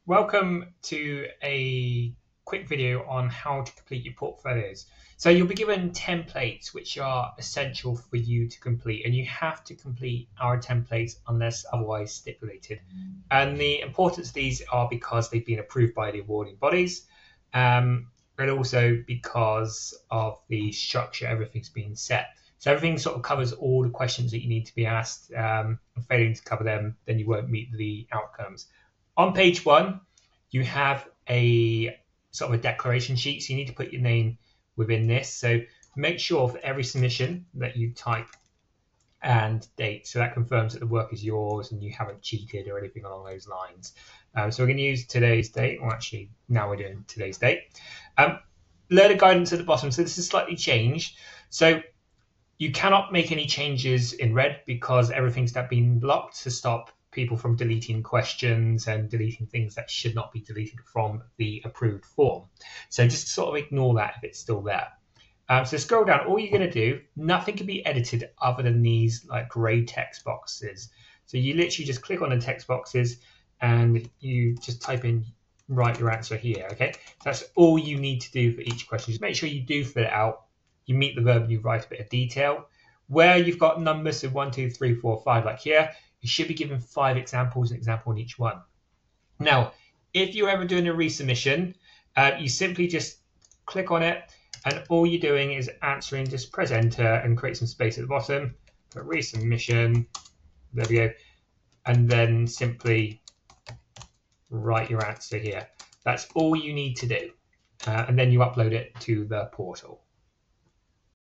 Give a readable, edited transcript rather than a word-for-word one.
Welcome to a quick video on how to complete your portfolios. So you'll be given templates which are essential for you to complete, and you have to complete our templates unless otherwise stipulated. And the importance of these are because they've been approved by the awarding bodies, and also because of the structure, everything's been set. So everything sort of covers all the questions that you need to be asked. Failing to cover them, then you won't meet the outcomes. On page 1, you have a sort of a declaration sheet, so you need to put your name within this. So make sure for every submission that you type and date, so that confirms that the work is yours and you haven't cheated or anything along those lines. So we're going to use today's date, or actually now we're doing today's date. Learner guidance at the bottom, so this is slightly changed. So you cannot make any changes in red because everything's been blocked to stop people from deleting questions and deleting things that should not be deleted from the approved form. So just sort of ignore that if it's still there. So scroll down, all you're going to do, nothing can be edited other than these like grey text boxes. So you literally just click on the text boxes and you just type in, write your answer here, okay? So that's all you need to do for each question. Just make sure you do fill it out. You meet the verb and you write a bit of detail. Where you've got numbers, so 1, 2, 3, 4, 5, like here, you should be given 5 examples, an example in each one. Now, if you're ever doing a resubmission, you simply just click on it, and all you're doing is answering, just press enter and create some space at the bottom, put resubmission, there we go, and then simply write your answer here. That's all you need to do, and then you upload it to the portal.